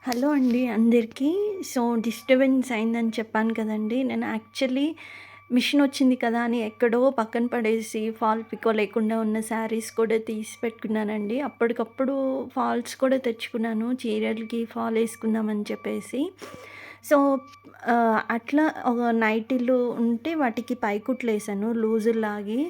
Hello అండి అందరికీ. So, disturbance అయిందని చెప్పాను కదండీ! నేను యాక్చువల్లీ మిషన్ వచ్చింది కదా అని ఎక్కడో పక్కన పడేసి ఫాల్ పికో లేకుండా ఉన్న శారీస్ కూడా తీసి పెట్టుకున్నానండి. అప్పటికప్పుడు ఫాల్స్ కూడా తెచ్చుకున్నాను. చీరలకి ఫాల్ ఏసుకుందామని చెప్పేసి. సో, అట్లా ఒక నైటీలు ఉంటే వాటికి పైకుట్లేసాను లూజుల్లాగి.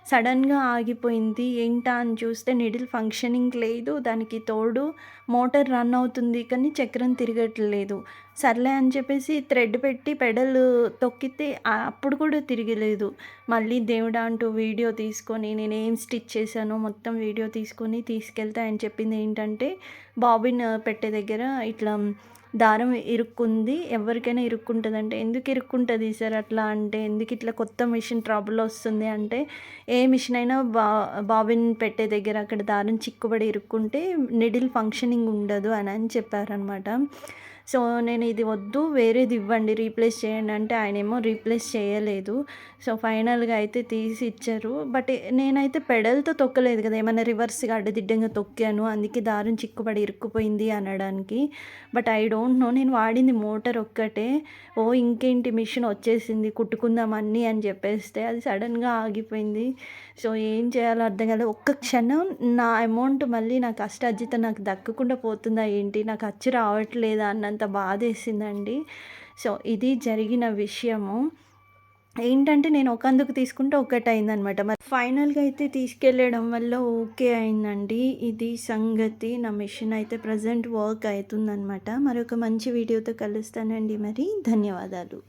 సడెన్‌గా ఆగిపోయింది. ఏంటా అని చూస్తే నీడిల్ ఫంక్షనింగ్ లేదు. దానికి తోడు మోటార్ రన్ అవుతుంది కానీ చక్రం తిరగట్లేదు. సర్లే అని చెప్పేసి థ్రెడ్ పెట్టి పెడల్ తొక్కితే అప్పుడు కూడా తిరగలేదు. మళ్ళీ దేవుడా అంటూ వీడియో తీసుకొని నేనేం స్టిచ్ చేశానో మొత్తం వీడియో తీసుకొని తీసుకెళ్తే ఆయన చెప్పింది ఏంటంటే, బాబిన్ పెట్టే దగ్గర ఇట్లా దారం ఇరుక్కుంది. ఎవరికైనా ఇరుక్కుంటదంటే, "ఎందుకు ఇరుక్కుంటది సార్ అట్లా" అంటే, "ఎందుకు ఇట్లా కొత్త మిషన్ ట్రబుల్ వస్తుంది" అంటే, "ఏ మిషన్ అయినా బాబిన్ పెట్టే దగ్గర అక్కడ దారం చిక్కుబడి ఇరుక్కుంటే నిడిల్ ఫంక్షనింగ్ ఉండదు" అని చెప్పారనమాట. సో, నేను ఇది వద్దు వేరేది ఇవ్వండి రీప్లేస్ చేయండి అంటే, ఆయనేమో రీప్లేస్ చేయలేదు. సో, ఫైనల్‌గా అయితే తీసి ఇచ్చారు. బట్ నేనైతే పెడల్‌తో తొక్కలేదు కదా! ఏమన్నా రివర్స్‌గా అడ్డదిడ్డంగా తొక్కాను. అందుకే దారం చిక్కుబడి ఇరుక్కుపోయింది అనడానికి. But I don't know. నేను వాడింది మోటర్ ఒక్కటే. ఓహ్! ఇంకేంటి మిషన్ వచ్చేసింది కుట్టుకుందాం అన్నీ అని చెప్పేస్తే అది సడెన్‌గా ఆగిపోయింది. సో, ఏం చేయాలో అర్థం కాలేదు. ఒక్క క్షణం నా అమౌంట్ మళ్ళీ నా కష్టార్జితం నాకు దక్కకుండా పోతుందా ఏంటి? నాకు అచ్చు రావట్లేదా అన్నంత బాధేసిందండి. సో, ఇది జరిగిన విషయము. ఏంటంటే నేను ఒకందుకు తీసుకుంటే ఒకటయిందనమాట. మరి ఫైనల్‌గా అయితే తీసుకెళ్ళడం వల్ల ఓకే అయిందండి. ఇది సంగతి. నా మెషిన్ అయితే ప్రెజెంట్ వర్క్ అయితుందనమాట. మరొక మంచి వీడియోతో కలుస్తానండి మరి. ధన్యవాదాలు.